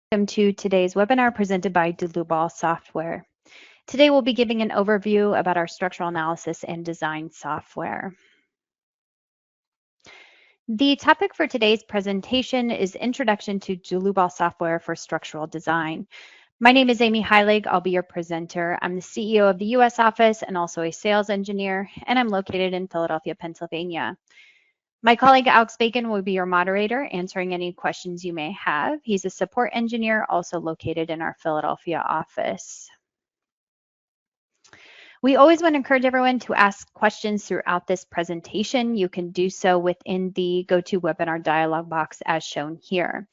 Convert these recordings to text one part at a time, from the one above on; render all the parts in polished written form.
Welcome to today's webinar presented by Dlubal Software. Today we'll be giving an overview about our structural analysis and design software. The topic for today's presentation is Introduction to Dlubal Software for Structural Design. My name is Amy Heilig. I'll be your presenter. I'm the CEO of the US office and also a sales engineer, and I'm located in Philadelphia, Pennsylvania. My colleague Alex Bacon will be your moderator, answering any questions you may have. He's a support engineer also located in our Philadelphia office. We always want to encourage everyone to ask questions throughout this presentation. You can do so within the GoToWebinar dialog box as shown here.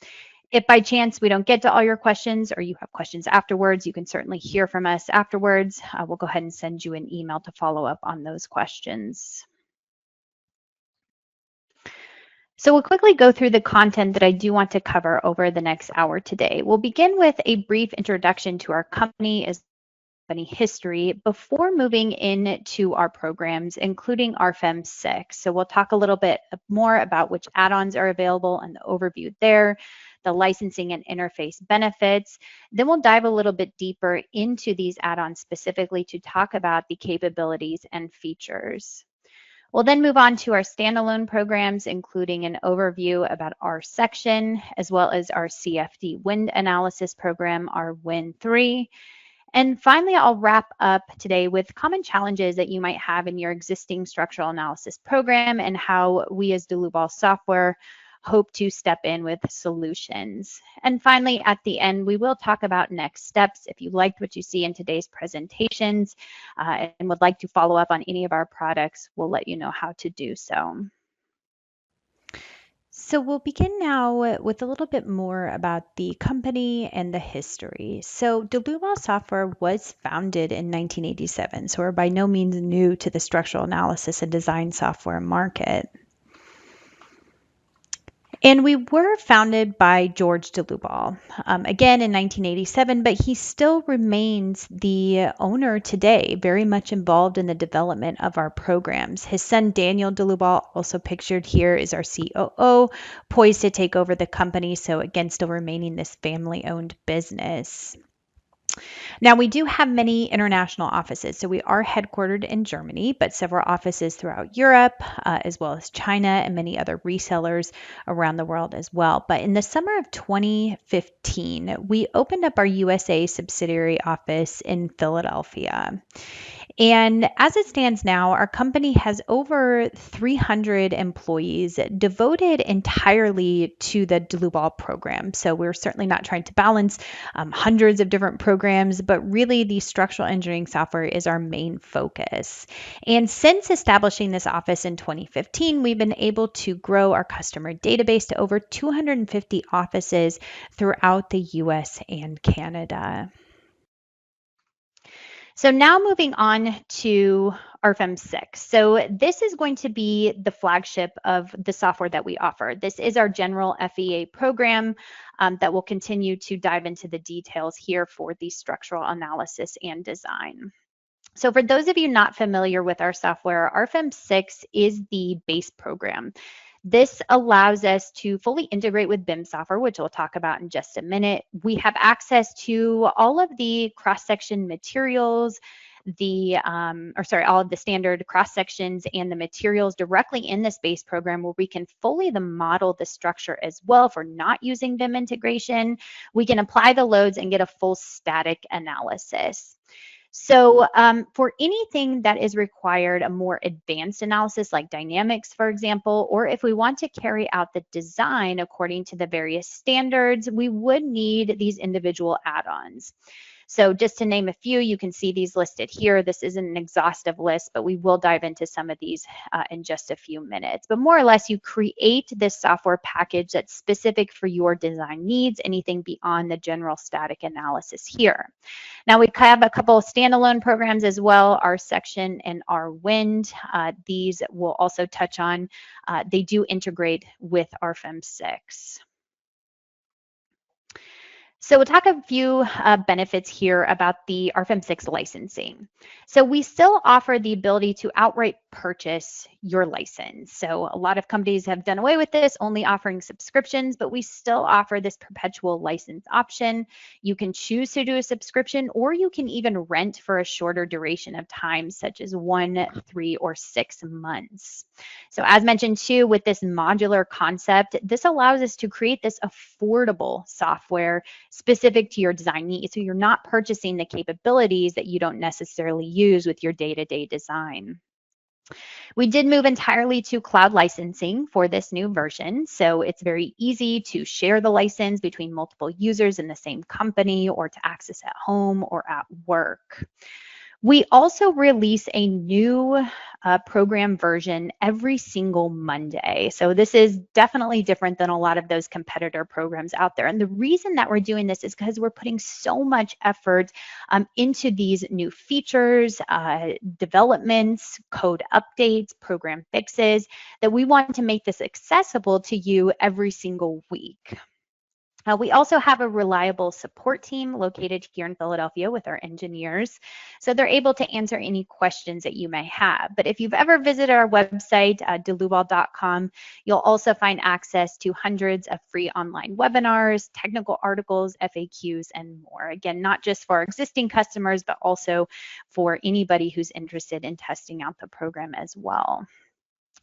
If by chance we don't get to all your questions or you have questions afterwards, you can certainly hear from us afterwards. We'll go ahead and send you an email to follow up on those questions. So we'll quickly go through the content that I do want to cover over the next hour today. We'll begin with a brief introduction to our company as company history before moving into our programs, including RFEM 6. So we'll talk a little bit more about which add-ons are available and the overview there, the licensing and interface benefits. Then we'll dive a little bit deeper into these add-ons specifically to talk about the capabilities and features. We'll then move on to our standalone programs, including an overview about our section, as well as our CFD wind analysis program, our Wind 3. And finally, I'll wrap up today with common challenges that you might have in your existing structural analysis program and how we as Dlubal Software hope to step in with solutions. And finally, at the end, we will talk about next steps. If you liked what you see in today's presentations and would like to follow up on any of our products, we'll let you know how to do so. So we'll begin now with a little bit more about the company and the history. So Dlubal Software was founded in 1987, so we're by no means new to the structural analysis and design software market. And we were founded by George Dlubal, again in 1987, but he still remains the owner today, very much involved in the development of our programs. His son, Daniel Dlubal, also pictured here, is our COO, poised to take over the company. So again, still remaining this family-owned business. Now, we do have many international offices. So we are headquartered in Germany, but several offices throughout Europe, as well as China and many other resellers around the world as well. But in the summer of 2015, we opened up our USA subsidiary office in Philadelphia. And as it stands now, our company has over 300 employees devoted entirely to the Dlubal program. So we're certainly not trying to balance hundreds of different programs, but really the structural engineering software is our main focus. And since establishing this office in 2015, we've been able to grow our customer database to over 250 offices throughout the US and Canada. So now moving on to RFEM 6. So this is going to be the flagship of the software that we offer. This is our general FEA program that will continue to dive into the details here for the structural analysis and design. So for those of you not familiar with our software, RFEM 6 is the base program. This allows us to fully integrate with BIM software, which we'll talk about in just a minute. We have access to all of the cross-section materials, all of the standard cross-sections and the materials directly in this base program where we can fully model the structure as well. If we're not using BIM integration, we can apply the loads and get a full static analysis. So for anything that is required a more advanced analysis like dynamics, for example, or if we want to carry out the design according to the various standards, we would need these individual add-ons. So just to name a few, you can see these listed here. This isn't an exhaustive list, but we will dive into some of these in just a few minutes. But more or less, you create this software package that's specific for your design needs, anything beyond the general static analysis here. Now, we have a couple of standalone programs as well, our section and our wind. These we'll also touch on. They do integrate with RFEM 6. So we'll talk a few benefits here about the RFEM 6 licensing. So we still offer the ability to outright purchase your license. So a lot of companies have done away with this, only offering subscriptions, but we still offer this perpetual license option. You can choose to do a subscription, or you can even rent for a shorter duration of time, such as 1, 3, or 6 months. So as mentioned too, with this modular concept, this allows us to create this affordable software specific to your design needs. So you're not purchasing the capabilities that you don't necessarily use with your day-to-day design. We did move entirely to cloud licensing for this new version. So it's very easy to share the license between multiple users in the same company, or to access at home or at work. We also release a new program version every single Monday. So this is definitely different than a lot of those competitor programs out there. And the reason that we're doing this is because we're putting so much effort into these new features, developments, code updates, program fixes, that we want to make this accessible to you every single week. We also have a reliable support team located here in Philadelphia with our engineers, so they're able to answer any questions that you may have. But if you've ever visited our website, dlubal.com, you'll also find access to hundreds of free online webinars, technical articles, FAQs, and more. Again, not just for our existing customers, but also for anybody who's interested in testing out the program as well.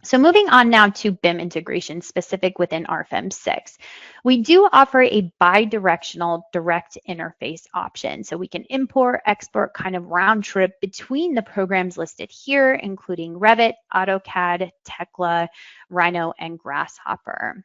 So moving on now to BIM integration specific within RFEM 6. We do offer a bi-directional direct interface option. So we can import, export, kind of round trip between the programs listed here, including Revit, AutoCAD, Tekla, Rhino, and Grasshopper.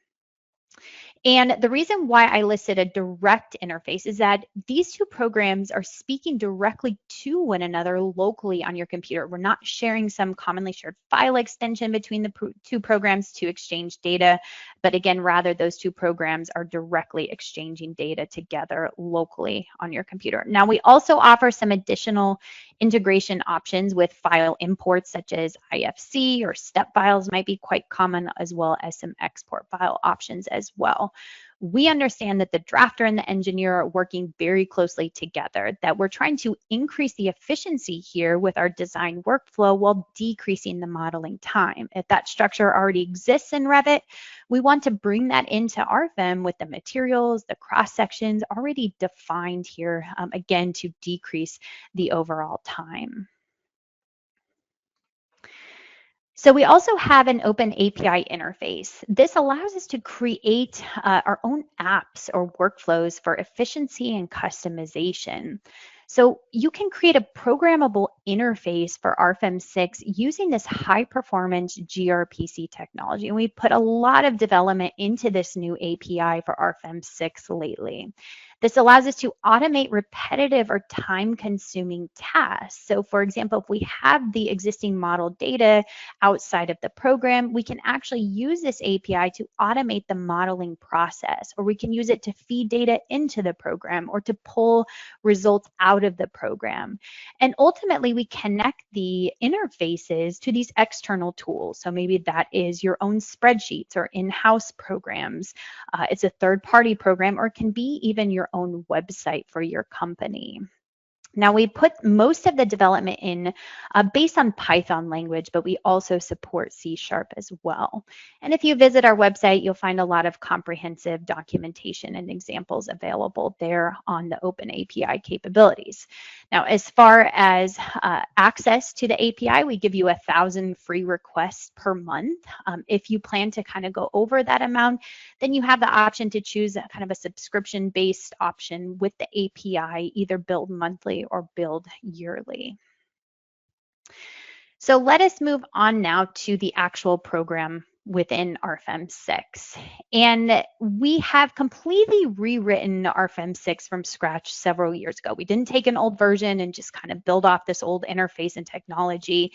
And the reason why I listed a direct interface is that these two programs are speaking directly to one another locally on your computer. We're not sharing some commonly shared file extension between the two programs to exchange data, but again, rather those two programs are directly exchanging data together locally on your computer. Now, we also offer some additional integration options with file imports such as IFC or step files might be quite common, as well as some export file options as well. We understand that the drafter and the engineer are working very closely together, that we're trying to increase the efficiency here with our design workflow while decreasing the modeling time. If that structure already exists in Revit, we want to bring that into RFEM with the materials, the cross sections already defined here, again, to decrease the overall time. So we also have an open API interface. This allows us to create our own apps or workflows for efficiency and customization. So you can create a programmable interface for RFEM 6 using this high-performance gRPC technology. And we put a lot of development into this new API for RFEM 6 lately. This allows us to automate repetitive or time-consuming tasks. So for example, if we have the existing model data outside of the program, we can actually use this API to automate the modeling process, or we can use it to feed data into the program or to pull results out of the program. And ultimately, we connect the interfaces to these external tools. So maybe that is your own spreadsheets or in-house programs. It's a third-party program, or it can be even your own website for your company. Now, we put most of the development in based on Python language, but we also support C# as well. And if you visit our website, you'll find a lot of comprehensive documentation and examples available there on the open API capabilities. Now, as far as access to the API, we give you 1,000 free requests per month. If you plan to kind of go over that amount, then you have the option to choose kind of a subscription-based option with the API, either billed monthly or billed yearly. So let us move on now to the actual program within RFEM 6. And we have completely rewritten RFEM 6 from scratch several years ago. We didn't take an old version and just kind of build off this old interface and technology.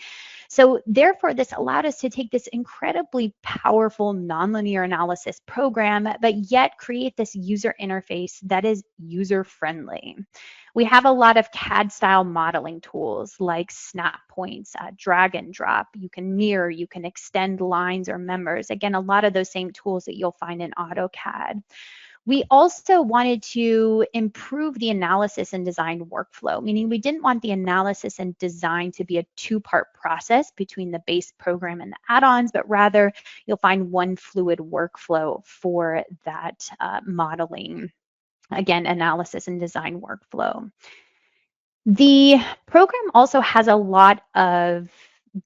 So therefore, this allowed us to take this incredibly powerful nonlinear analysis program, but yet create this user interface that is user-friendly. We have a lot of CAD-style modeling tools like snap points, drag and drop. You can mirror, you can extend lines or members. Again, a lot of those same tools that you'll find in AutoCAD. We also wanted to improve the analysis and design workflow, meaning we didn't want the analysis and design to be a two-part process between the base program and the add-ons, but rather you'll find one fluid workflow for that modeling, again, analysis and design workflow. The program also has a lot of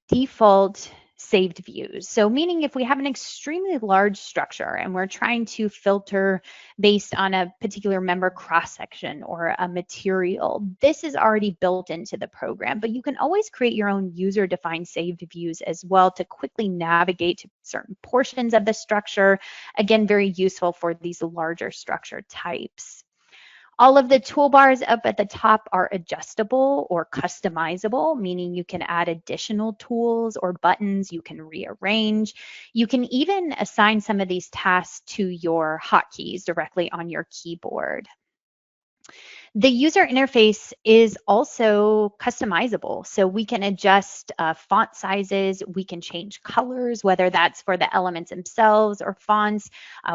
default saved views. So meaning if we have an extremely large structure and we're trying to filter based on a particular member cross-section or a material, this is already built into the program, but you can always create your own user-defined saved views as well to quickly navigate to certain portions of the structure. Again, very useful for these larger structure types. All of the toolbars up at the top are adjustable or customizable, meaning you can add additional tools or buttons you can rearrange. You can even assign some of these tasks to your hotkeys directly on your keyboard. The user interface is also customizable. So we can adjust font sizes, we can change colors, whether that's for the elements themselves or fonts.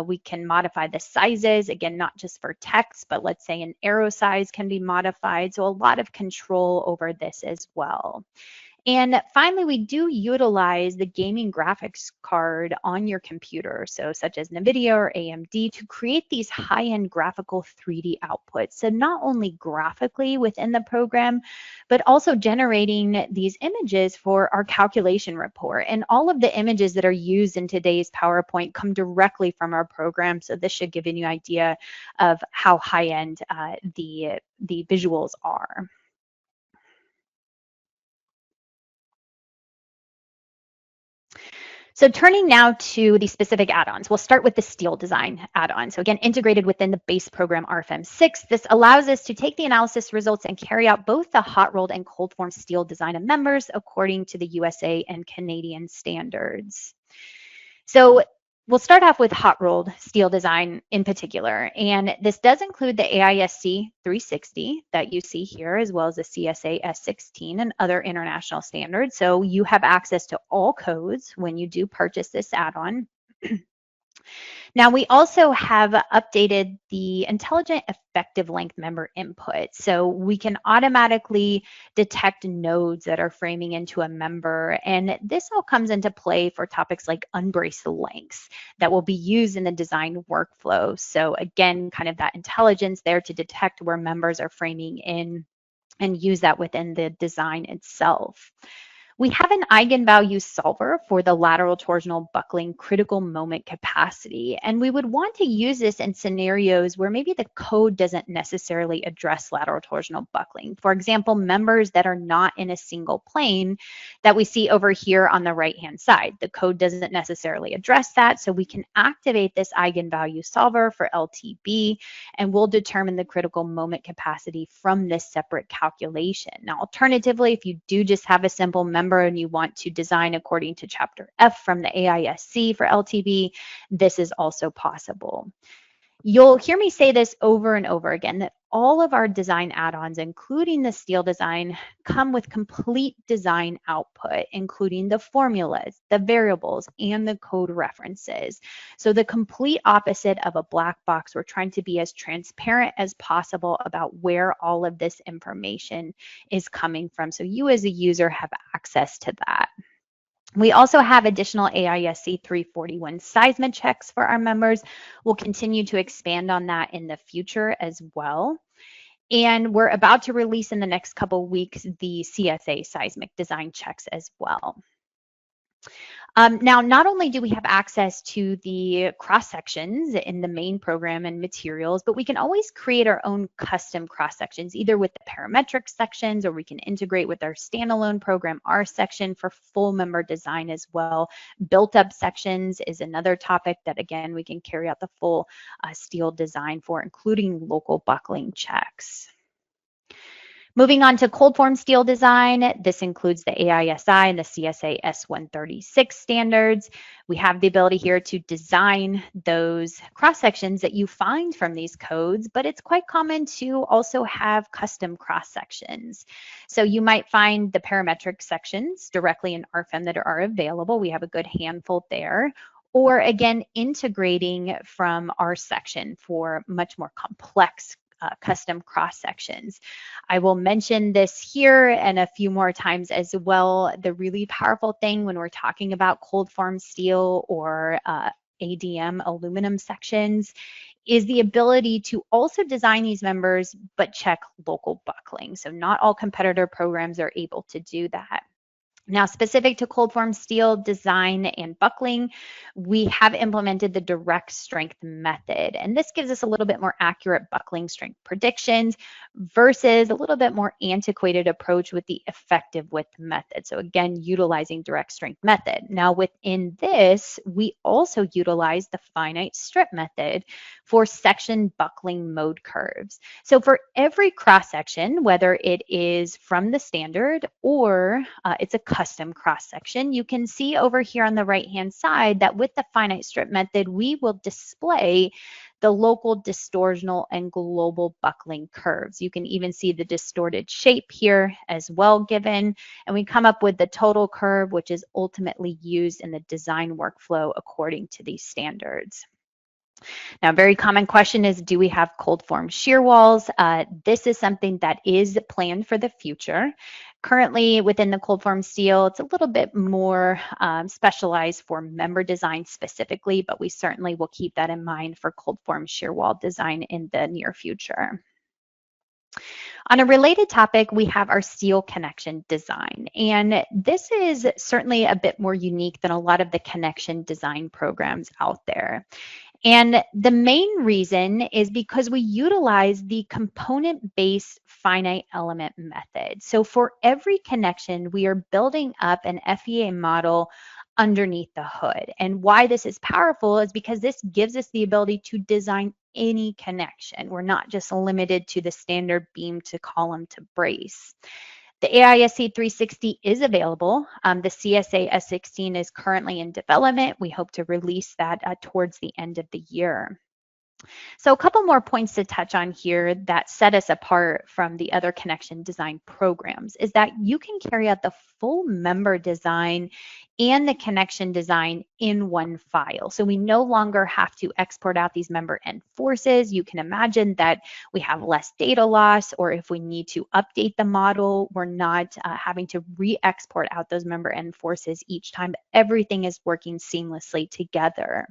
We can modify the sizes, again, not just for text, but let's say an arrow size can be modified. So a lot of control over this as well. And finally, we do utilize the gaming graphics card on your computer, so such as NVIDIA or AMD, to create these high-end graphical 3D outputs. So not only graphically within the program, but also generating these images for our calculation report. And all of the images that are used in today's PowerPoint come directly from our program. So this should give you an idea of how high-end the visuals are. So turning now to the specific add-ons, we'll start with the steel design add-on. So again, integrated within the base program RFEM 6, this allows us to take the analysis results and carry out both the hot rolled and cold form steel design of members according to the USA and Canadian standards. So we'll start off with hot rolled steel design in particular, and this does include the AISC 360 that you see here, as well as the CSA S16 and other international standards. So you have access to all codes when you do purchase this add-on. Now, we also have updated the intelligent effective length member input. So we can automatically detect nodes that are framing into a member. And this all comes into play for topics like unbraced lengths that will be used in the design workflow. So again, kind of that intelligence there to detect where members are framing in and use that within the design itself. We have an eigenvalue solver for the lateral torsional buckling critical moment capacity, and we would want to use this in scenarios where maybe the code doesn't necessarily address lateral torsional buckling. For example, members that are not in a single plane that we see over here on the right-hand side. The code doesn't necessarily address that, so we can activate this eigenvalue solver for LTB, and we'll determine the critical moment capacity from this separate calculation. Now, alternatively, if you do just have a simple member and you want to design according to Chapter F from the AISC for LTB, this is also possible. You'll hear me say this over and over again, that all of our design add-ons, including the steel design, come with complete design output, including the formulas, the variables, and the code references. So the complete opposite of a black box, we're trying to be as transparent as possible about where all of this information is coming from, so you as a user have access to that. We also have additional AISC 341 seismic checks for our members. We'll continue to expand on that in the future as well. And we're about to release in the next couple of weeks the CSA seismic design checks as well. Now, not only do we have access to the cross-sections in the main program and materials, but we can always create our own custom cross-sections, either with the parametric sections, or we can integrate with our standalone program R section for full member design as well. Built-up sections is another topic that, again, we can carry out the full steel design for, including local buckling checks. Moving on to cold form steel design, this includes the AISI and the CSA S136 standards. We have the ability here to design those cross-sections that you find from these codes, but it's quite common to also have custom cross-sections. So you might find the parametric sections directly in RFEM that are available. We have a good handful there. or again, integrating from our section for much more complex custom cross sections. I will mention this here and a few more times as well. The really powerful thing when we're talking about cold form steel or ADM aluminum sections is the ability to also design these members, but check local buckling. So not all competitor programs are able to do that. Now, specific to cold form steel design and buckling, we have implemented the direct strength method. And this gives us a little bit more accurate buckling strength predictions versus a little bit more antiquated approach with the effective width method. So again, utilizing direct strength method. Now, within this, we also utilize the finite strip method for section buckling mode curves. So for every cross section, whether it is from the standard or it's a custom cross section, you can see over here on the right hand side that with the finite strip method, we will display the local distortional and global buckling curves. You can even see the distorted shape here as well given, and we come up with the total curve, which is ultimately used in the design workflow according to these standards. Now, a very common question is, do we have cold form shear walls? This is something that is planned for the future. Currently, within the cold form steel, it's a little bit more specialized for member design specifically, but we certainly will keep that in mind for cold form shear wall design in the near future. On a related topic, we have our steel connection design, and this is certainly a bit more unique than a lot of the connection design programs out there. And the main reason is because we utilize the component-based finite element method. So for every connection, we are building up an FEA model underneath the hood. And why this is powerful is because this gives us the ability to design any connection. We're not just limited to the standard beam to column to brace. The AISC 360 is available. The CSA S16 is currently in development. We hope to release that towards the end of the year. So a couple more points to touch on here that set us apart from the other connection design programs is that you can carry out the full member design and the connection design in one file. So we no longer have to export out these member end forces. You can imagine that we have less data loss, or if we need to update the model, we're not having to re-export out those member end forces each time. Everything is working seamlessly together.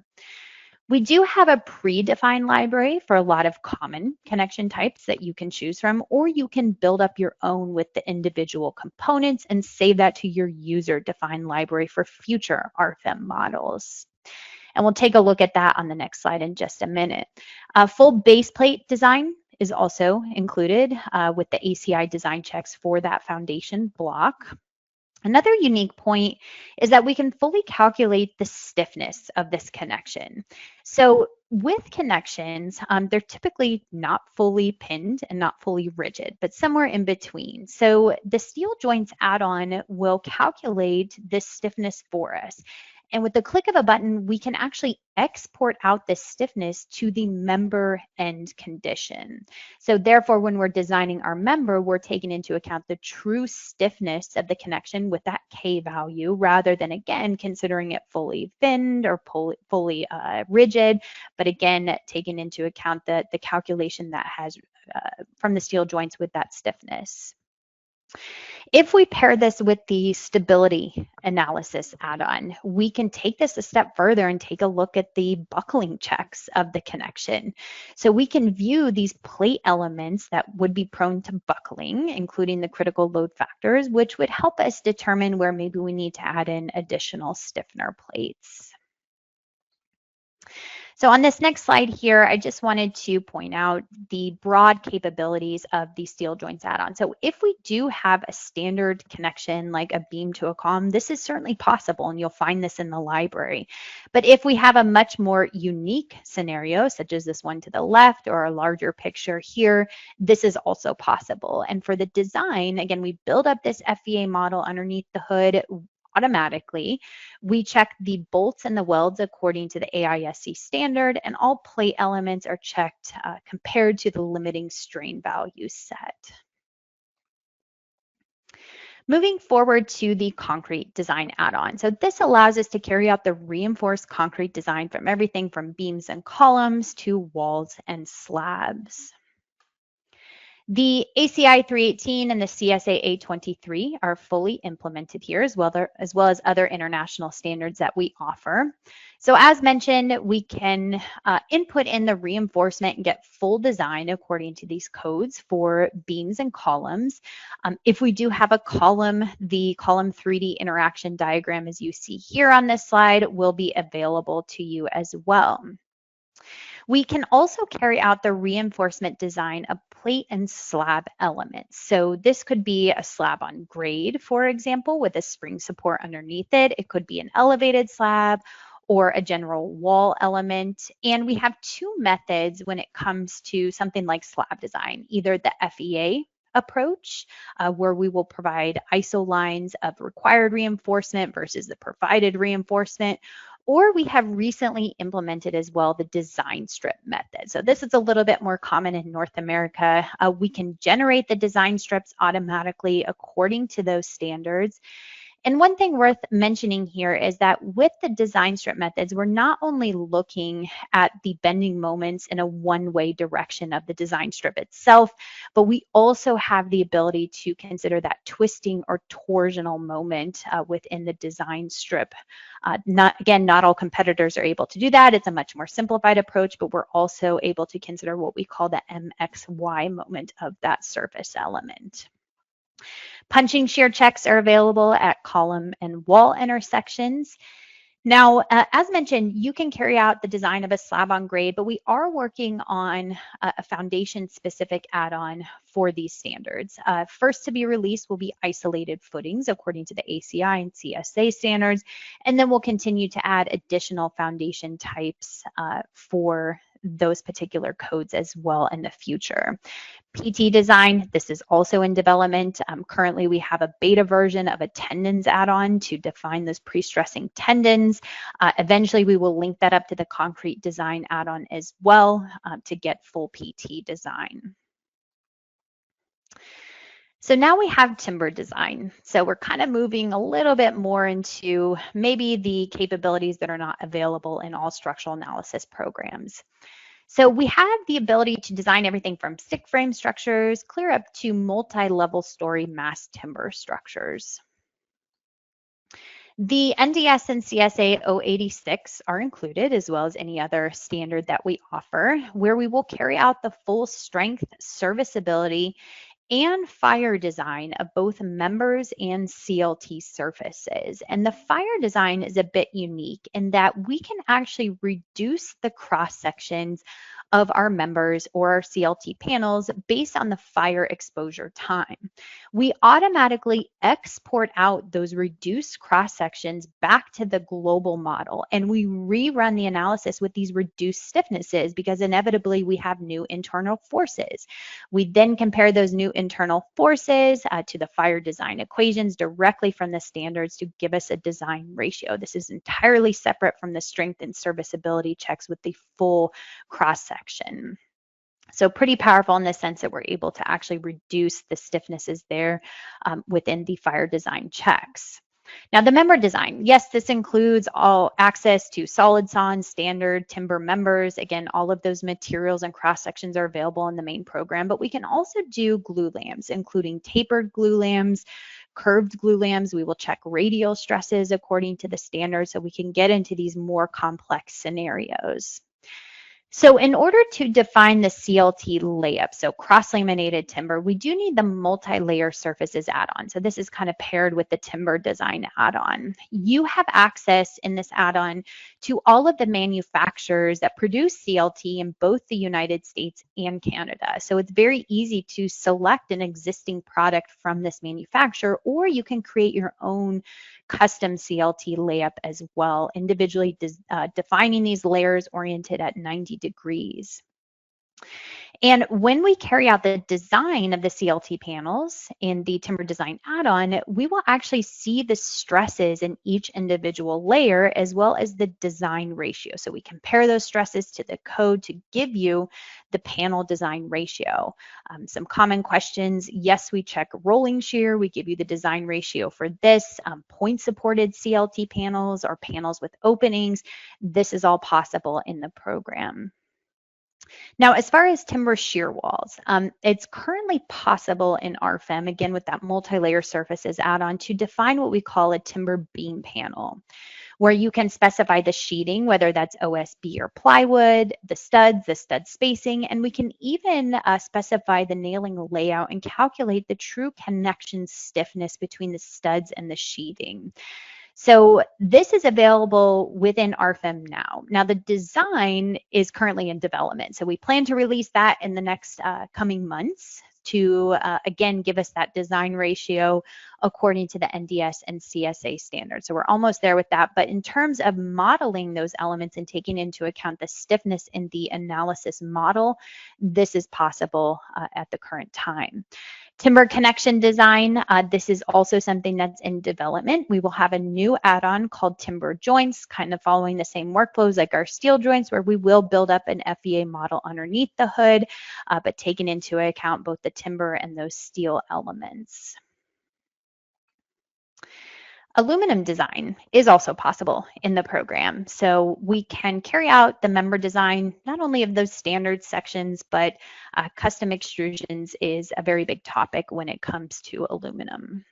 We do have a predefined library for a lot of common connection types that you can choose from, or you can build up your own with the individual components and save that to your user-defined library for future RFEM models. And we'll take a look at that on the next slide in just a minute. Full base plate design is also included with the ACI design checks for that foundation block. Another unique point is that we can fully calculate the stiffness of this connection. So with connections, they're typically not fully pinned and not fully rigid, but somewhere in between. So the steel joints add-on will calculate this stiffness for us. And with the click of a button, we can actually export out the stiffness to the member end condition. So therefore, when we're designing our member, we're taking into account the true stiffness of the connection with that K value, rather than, again, considering it fully thinned or fully rigid, but again, taking into account the calculation that has from the steel joints with that stiffness. If we pair this with the stability analysis add-on, we can take this a step further and take a look at the buckling checks of the connection. So we can view these plate elements that would be prone to buckling, including the critical load factors, which would help us determine where maybe we need to add in additional stiffener plates. So on this next slide here, I just wanted to point out the broad capabilities of the steel joints add-on. So if we do have a standard connection like a beam to a column, this is certainly possible, and you'll find this in the library. But if we have a much more unique scenario, such as this one to the left or a larger picture here, this is also possible. And for the design, again, we build up this FEA model underneath the hood automatically. We check the bolts and the welds according to the AISC standard, and all plate elements are checked compared to the limiting strain value set. Moving forward to the concrete design add-on. So this allows us to carry out the reinforced concrete design from everything from beams and columns to walls and slabs. The ACI 318 and the CSA A23 are fully implemented here, as well as other international standards that we offer. So as mentioned, we can input in the reinforcement and get full design according to these codes for beams and columns. If we do have a column, the column 3D interaction diagram, as you see here on this slide, will be available to you as well. We can also carry out the reinforcement design of plate and slab elements. So this could be a slab on grade, for example, with a spring support underneath it. It could be an elevated slab or a general wall element. And we have two methods when it comes to something like slab design, either the FEA approach, where we will provide ISO lines of required reinforcement versus the provided reinforcement, or we have recently implemented as well the design strip method. So this is a little bit more common in North America. We can generate the design strips automatically according to those standards. And one thing worth mentioning here is that with the design strip methods, we're not only looking at the bending moments in a one-way direction of the design strip itself, but we also have the ability to consider that twisting or torsional moment within the design strip. Not all competitors are able to do that. It's a much more simplified approach, but we're also able to consider what we call the MXY moment of that surface element. Punching shear checks are available at column and wall intersections. Now, as mentioned, you can carry out the design of a slab on grade, but we are working on a foundation-specific add-on for these standards. First to be released will be isolated footings according to the ACI and CSA standards, and then we'll continue to add additional foundation types for those particular codes as well in the future. PT design, this is also in development. Currently, we have a beta version of a tendons add-on to define those pre-stressing tendons. Eventually, we will link that up to the concrete design add-on as well to get full PT design. So now we have timber design. So we're kind of moving a little bit more into maybe the capabilities that are not available in all structural analysis programs. So we have the ability to design everything from stick frame structures clear up to multi-level story mass timber structures. The NDS and CSA 086 are included, as well as any other standard that we offer, where we will carry out the full strength, serviceability, and fire design of both members and CLT surfaces. And the fire design is a bit unique in that we can actually reduce the cross sections of our members or our CLT panels based on the fire exposure time. We automatically export out those reduced cross sections back to the global model, and we rerun the analysis with these reduced stiffnesses because inevitably we have new internal forces. We then compare those new internal forces to the fire design equations directly from the standards to give us a design ratio. This is entirely separate from the strength and serviceability checks with the full cross section. So pretty powerful in the sense that we're able to actually reduce the stiffnesses there within the fire design checks. Now the member design, yes, this includes all access to solid sawn, standard timber members. Again, all of those materials and cross sections are available in the main program, but we can also do glue lambs, including tapered glue lambs, curved glue lambs. We will check radial stresses according to the standards so we can get into these more complex scenarios. So in order to define the CLT layup, so cross-laminated timber, we do need the multi-layer surfaces add-on. So this is kind of paired with the timber design add-on. You have access in this add-on to all of the manufacturers that produce CLT in both the United States and Canada. So it's very easy to select an existing product from this manufacturer, or you can create your own custom CLT layup as well, individually defining these layers oriented at 90 degrees. And when we carry out the design of the CLT panels in the Timber Design add-on, we will actually see the stresses in each individual layer as well as the design ratio. So we compare those stresses to the code to give you the panel design ratio. Some common questions: yes, we check rolling shear. We give you the design ratio for this. Point supported CLT panels or panels with openings. This is all possible in the program. Now, as far as timber shear walls, it's currently possible in RFEM, again with that multi-layer surfaces add-on, to define what we call a timber beam panel, where you can specify the sheeting, whether that's OSB or plywood, the stud spacing, and we can even specify the nailing layout and calculate the true connection stiffness between the studs and the sheathing. So this is available within RFEM now. Now the design is currently in development. So we plan to release that in the next coming months to, again, give us that design ratio according to the NDS and CSA standards. So we're almost there with that. But in terms of modeling those elements and taking into account the stiffness in the analysis model, this is possible at the current time. Timber connection design, this is also something that's in development. We will have a new add-on called timber joints, kind of following the same workflows like our steel joints, where we will build up an FEA model underneath the hood, but taking into account both the timber and those steel elements. Aluminum design is also possible in the program. So we can carry out the member design, not only of those standard sections, but custom extrusions is a very big topic when it comes to aluminum.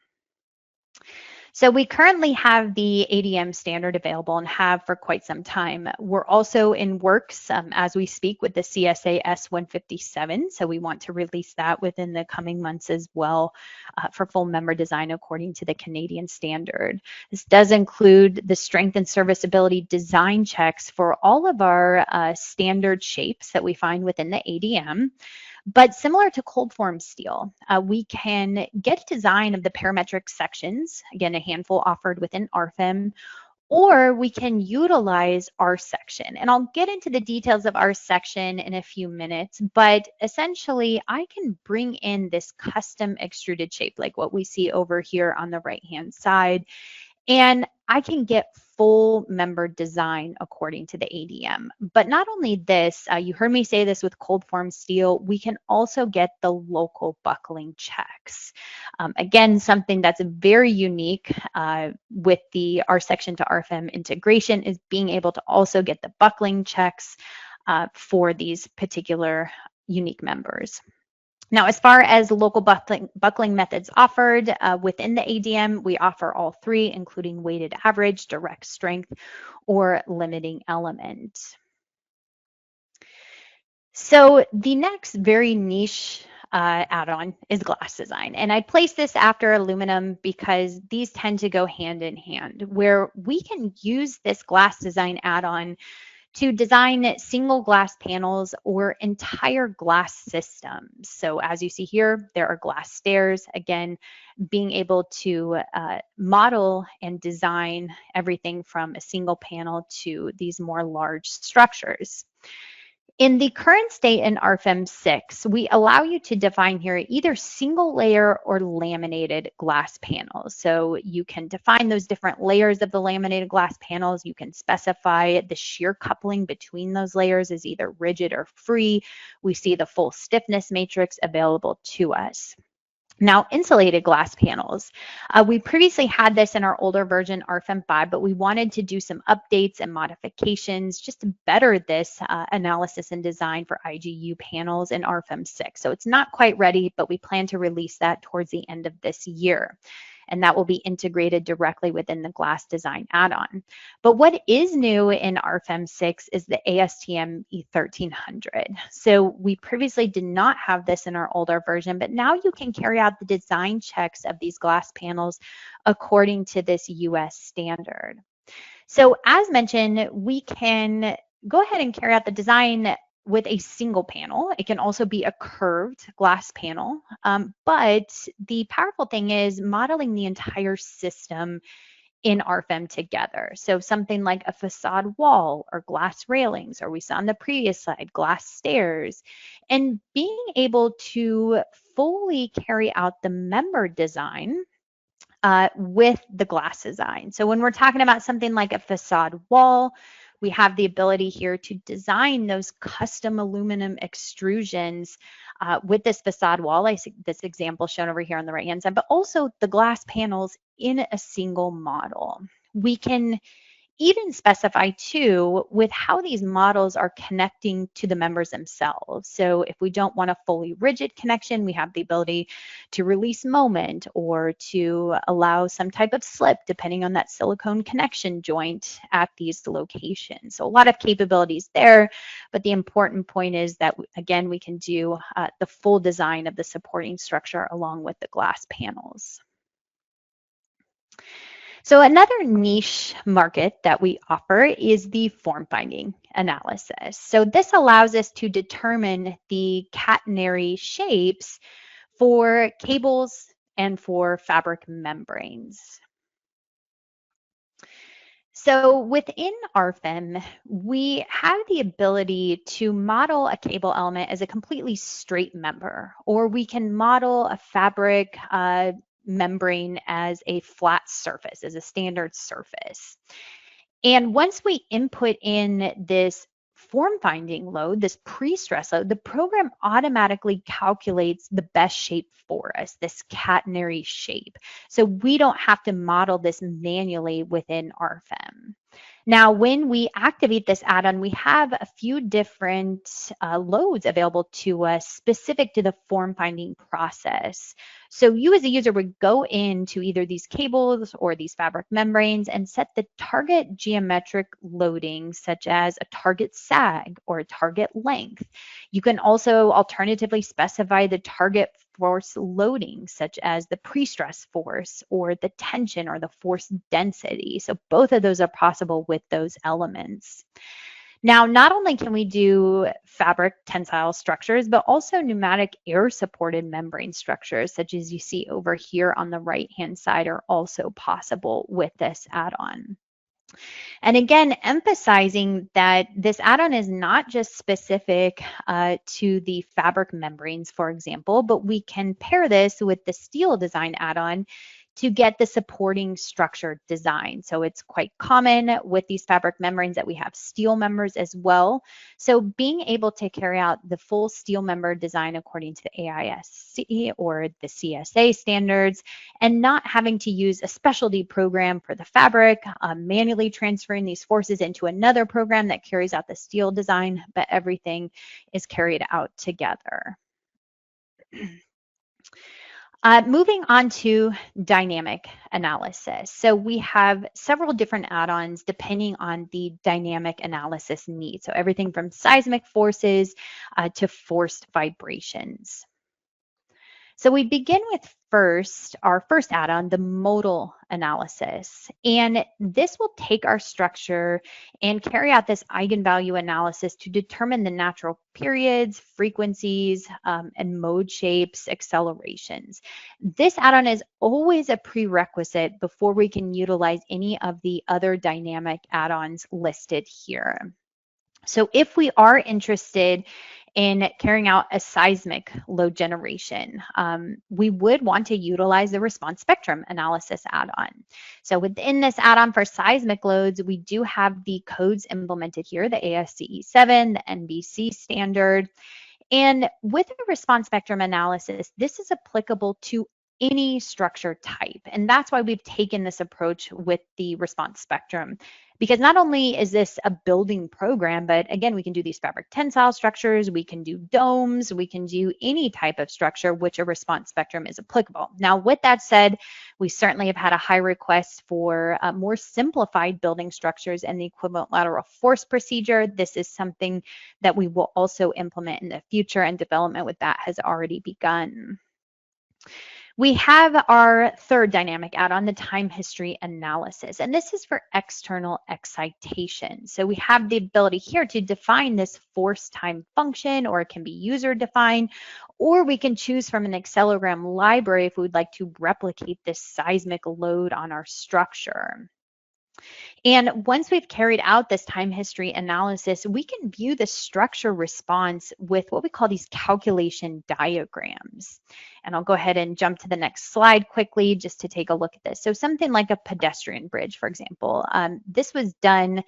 So we currently have the ADM standard available and have for quite some time. We're also in works as we speak with the CSA S157. So we want to release that within the coming months as well for full member design according to the Canadian standard. This does include the strength and serviceability design checks for all of our standard shapes that we find within the ADM. But similar to cold form steel, we can get design of the parametric sections, again, a handful offered within RFEM, or we can utilize our section. And I'll get into the details of our section in a few minutes, but essentially I can bring in this custom extruded shape like what we see over here on the right-hand side, and I can get full member design according to the ADM. But not only this, you heard me say this with cold form steel, we can also get the local buckling checks. Again, something that's very unique with the R section to RFEM integration is being able to also get the buckling checks for these particular unique members. Now, as far as local buckling methods offered within the ADM, we offer all three, including weighted average, direct strength, or limiting element. So the next very niche add-on is glass design. And I place this after aluminum because these tend to go hand in hand, where we can use this glass design add-on to design single glass panels or entire glass systems. So as you see here, there are glass stairs, again, being able to model and design everything from a single panel to these more large structures. In the current state in RFEM 6, we allow you to define here either single layer or laminated glass panels. So you can define those different layers of the laminated glass panels. You can specify the shear coupling between those layers is either rigid or free. We see the full stiffness matrix available to us. Now, insulated glass panels. We previously had this in our older version, RFEM 5, but we wanted to do some updates and modifications just to better this analysis and design for IGU panels in RFEM 6. So it's not quite ready, but we plan to release that towards the end of this year. And that will be integrated directly within the glass design add-on. But what is new in RFEM 6 is the ASTM E1300. So we previously did not have this in our older version, but now you can carry out the design checks of these glass panels according to this US standard. So as mentioned, we can go ahead and carry out the design with a single panel. It can also be a curved glass panel, but the powerful thing is modeling the entire system in RFEM together. So something like a facade wall or glass railings, or we saw on the previous slide, glass stairs, and being able to fully carry out the member design with the glass design. So when we're talking about something like a facade wall, we have the ability here to design those custom aluminum extrusions with this facade wall. I see this example shown over here on the right-hand side, but also the glass panels in a single model. We can even specify too with how these models are connecting to the members themselves. So if we don't want a fully rigid connection, we have the ability to release moment or to allow some type of slip depending on that silicone connection joint at these locations. So a lot of capabilities there, but the important point is that again, we can do the full design of the supporting structure along with the glass panels. So another niche market that we offer is the form finding analysis. So this allows us to determine the catenary shapes for cables and for fabric membranes. So within RFEM, we have the ability to model a cable element as a completely straight member, or we can model a fabric membrane as a flat surface, as a standard surface. And once we input in this form finding load, this pre-stress load, the program automatically calculates the best shape for us, this catenary shape. So we don't have to model this manually within RFEM. Now, when we activate this add-on, we have a few different loads available to us specific to the form finding process. So you as a user would go into either these cables or these fabric membranes and set the target geometric loading, such as a target sag or a target length. You can also alternatively specify the target force loading, such as the pre-stress force or the tension or the force density. So both of those are possible with those elements. Now, not only can we do fabric tensile structures, but also pneumatic air-supported membrane structures, such as you see over here on the right-hand side, are also possible with this add-on. And again, emphasizing that this add-on is not just specific to the fabric membranes, for example, but we can pair this with the steel design add-on to get the supporting structure design. So it's quite common with these fabric membranes that we have steel members as well. So being able to carry out the full steel member design according to the AISC or the CSA standards, and not having to use a specialty program for the fabric, manually transferring these forces into another program that carries out the steel design, but everything is carried out together. Moving on to dynamic analysis. So we have several different add-ons depending on the dynamic analysis need. So everything from seismic forces to forced vibrations. So we begin with our first add-on, the modal analysis. And this will take our structure and carry out this eigenvalue analysis to determine the natural periods, frequencies, and mode shapes, accelerations. This add-on is always a prerequisite before we can utilize any of the other dynamic add-ons listed here. So if we are interested in carrying out a seismic load generation, we would want to utilize the response spectrum analysis add-on. So within this add-on for seismic loads, we do have the codes implemented here, the ASCE 7, the NBC standard. And with the response spectrum analysis, this is applicable to any structure type. And that's why we've taken this approach with the response spectrum. Because not only is this a building program, but again, we can do these fabric tensile structures, we can do domes, we can do any type of structure which a response spectrum is applicable. Now, with that said, we certainly have had a high request for more simplified building structures and the equivalent lateral force procedure. This is something that we will also implement in the future, and development with that has already begun. We have our third dynamic add-on, the time history analysis, and this is for external excitation. So we have the ability here to define this force time function, or it can be user defined, or we can choose from an accelerogram library if we would like to replicate this seismic load on our structure. And once we've carried out this time history analysis, we can view the structure response with what we call these calculation diagrams. And I'll go ahead and jump to the next slide quickly just to take a look at this. So something like a pedestrian bridge, for example, this was done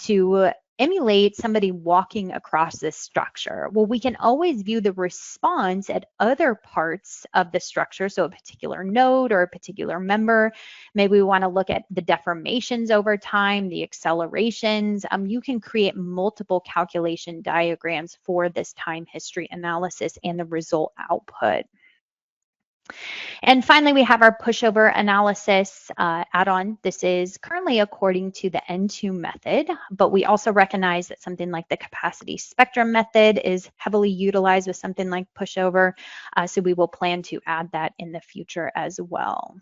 to emulate somebody walking across this structure. Well, we can always view the response at other parts of the structure, so a particular node or a particular member. Maybe we want to look at the deformations over time, the accelerations. You can create multiple calculation diagrams for this time history analysis and the result output. And finally, we have our pushover analysis add-on. This is currently according to the N2 method, but we also recognize that something like the capacity spectrum method is heavily utilized with something like pushover. So we will plan to add that in the future as well.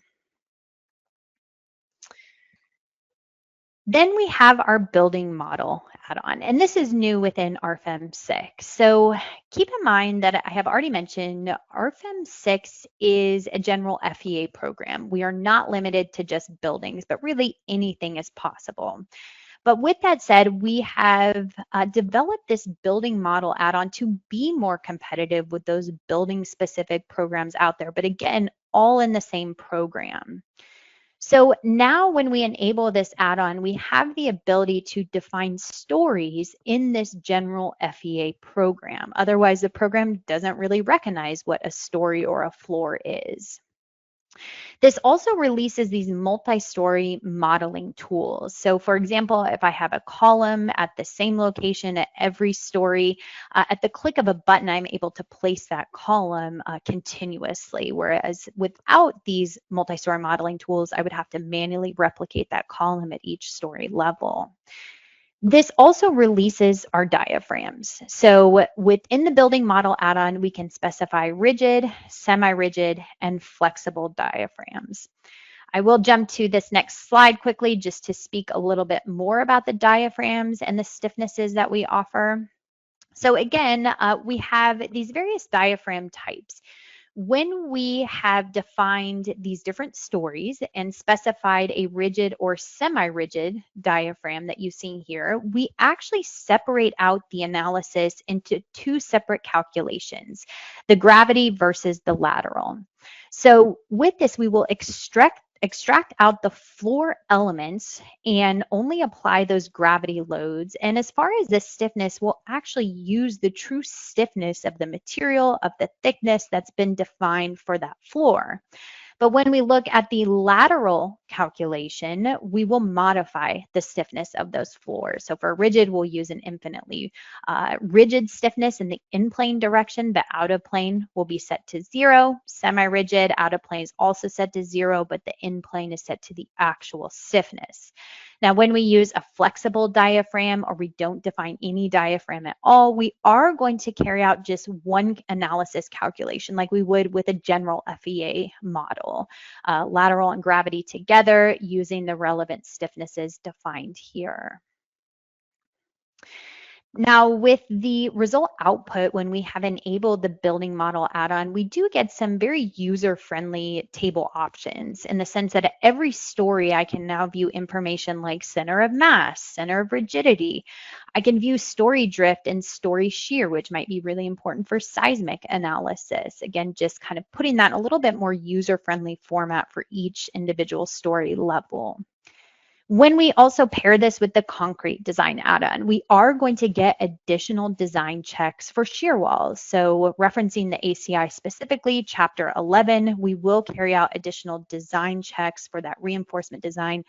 Then we have our building model add-on, and this is new within RFEM 6. So keep in mind that I have already mentioned RFEM 6 is a general FEA program. We are not limited to just buildings, but really anything is possible. But with that said, we have developed this building model add-on to be more competitive with those building-specific programs out there, but again, all in the same program. So now when we enable this add-on, we have the ability to define stories in this general FEA program. Otherwise, the program doesn't really recognize what a story or a floor is. This also releases these multi-story modeling tools. So for example, if I have a column at the same location at every story, at the click of a button, I'm able to place that column continuously. Whereas without these multi-story modeling tools, I would have to manually replicate that column at each story level. This also releases our diaphragms. So within the building model add-on, we can specify rigid, semi-rigid, and flexible diaphragms. I will jump to this next slide quickly just to speak a little bit more about the diaphragms and the stiffnesses that we offer. So again, we have these various diaphragm types. When we have defined these different stories and specified a rigid or semi-rigid diaphragm that you see here, we actually separate out the analysis into two separate calculations, the gravity versus the lateral. So with this, we will extract out the floor elements and only apply those gravity loads. And as far as the stiffness, we'll actually use the true stiffness of the material, of the thickness that's been defined for that floor. But when we look at the lateral calculation, we will modify the stiffness of those floors. So for rigid, we'll use an infinitely rigid stiffness in the in-plane direction, but out of plane will be set to 0. Semi-rigid, out of plane is also set to 0, but the in-plane is set to the actual stiffness. Now, when we use a flexible diaphragm or we don't define any diaphragm at all, we are going to carry out just one analysis calculation like we would with a general FEA model, lateral and gravity together using the relevant stiffnesses defined here. Now, with the result output, when we have enabled the building model add-on, we do get some very user-friendly table options in the sense that at every story, I can now view information like center of mass, center of rigidity. I can view story drift and story shear, which might be really important for seismic analysis. Again, just kind of putting that in a little bit more user-friendly format for each individual story level. When we also pair this with the concrete design add-on, we are going to get additional design checks for shear walls. So referencing the ACI specifically, Chapter 11, we will carry out additional design checks for that reinforcement design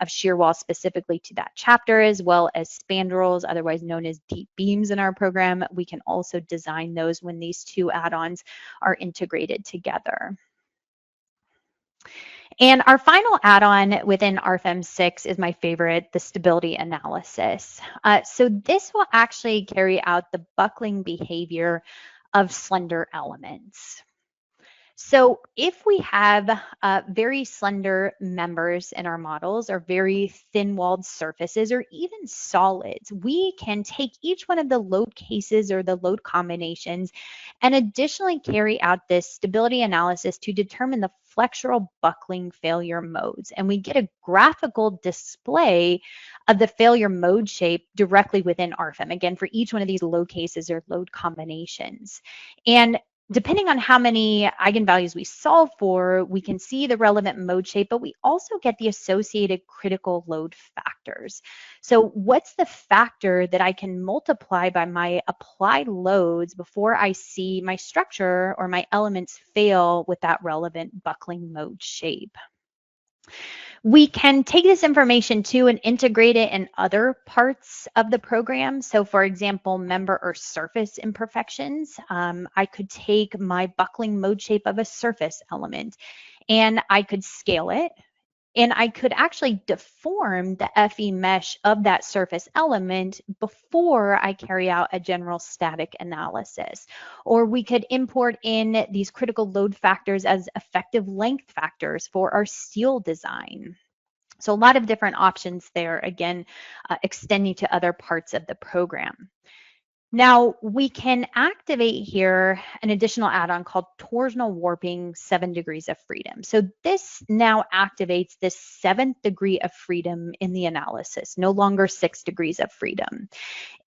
of shear walls specifically to that chapter, as well as spandrels, otherwise known as deep beams in our program. We can also design those when these two add-ons are integrated together. And our final add-on within RFEM 6 is my favorite, the stability analysis. So this will actually carry out the buckling behavior of slender elements. So if we have very slender members in our models or very thin-walled surfaces or even solids, we can take each one of the load cases or the load combinations and additionally carry out this stability analysis to determine the flexural buckling failure modes. And we get a graphical display of the failure mode shape directly within RFEM, again, for each one of these load cases or load combinations. And depending on how many eigenvalues we solve for, we can see the relevant mode shape, but we also get the associated critical load factors. So what's the factor that I can multiply by my applied loads before I see my structure or my elements fail with that relevant buckling mode shape? We can take this information too and integrate it in other parts of the program. So for example, member or surface imperfections. I could take my buckling mode shape of a surface element and I could scale it. And I could actually deform the FE mesh of that surface element before I carry out a general static analysis. Or we could import in these critical load factors as effective length factors for our steel design. So a lot of different options there, again, extending to other parts of the program. Now, we can activate here an additional add-on called torsional warping 7 degrees of freedom. So this now activates this 7th degree of freedom in the analysis, no longer 6 degrees of freedom.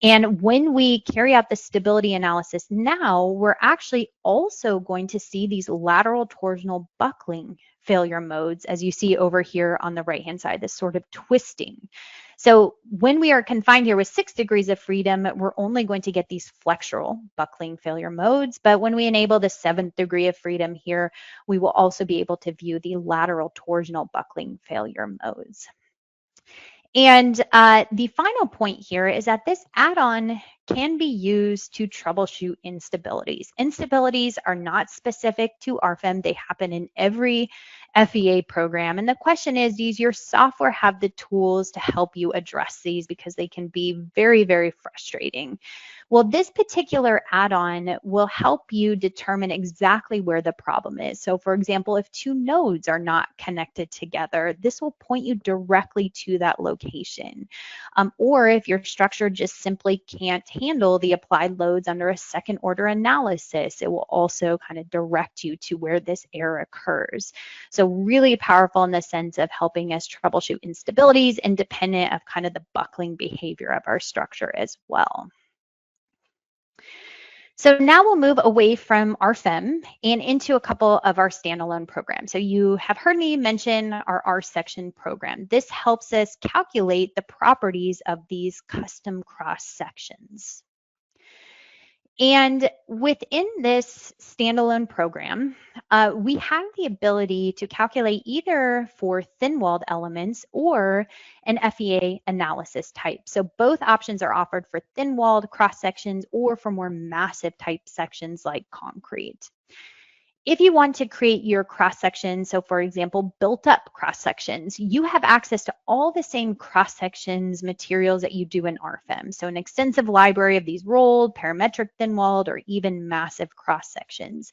And when we carry out the stability analysis now, we're actually also going to see these lateral torsional buckling failure modes, as you see over here on the right-hand side, this sort of twisting. So when we are confined here with 6 degrees of freedom, we're only going to get these flexural buckling failure modes. But when we enable the 7th degree of freedom here, we will also be able to view the lateral torsional buckling failure modes. And the final point here is that this add-on can be used to troubleshoot instabilities. Instabilities are not specific to RFEM. They happen in every FEA program. And the question is, does your software have the tools to help you address these? Because they can be very, very frustrating. Well, this particular add-on will help you determine exactly where the problem is. So for example, if two nodes are not connected together, this will point you directly to that location. Or if your structure just simply can't handle the applied loads under a second order analysis, it will also kind of direct you to where this error occurs. So really powerful in the sense of helping us troubleshoot instabilities independent of kind of the buckling behavior of our structure as well. So now we'll move away from RFEM and into a couple of our standalone programs. So you have heard me mention our R section program. This helps us calculate the properties of these custom cross sections. And within this standalone program, we have the ability to calculate either for thin-walled elements or an FEA analysis type. So both options are offered for thin-walled cross sections or for more massive type sections like concrete. If you want to create your cross sections, so for example, built up cross sections, you have access to all the same cross sections materials that you do in RFEM. So an extensive library of these rolled, parametric, thin-walled, or even massive cross sections.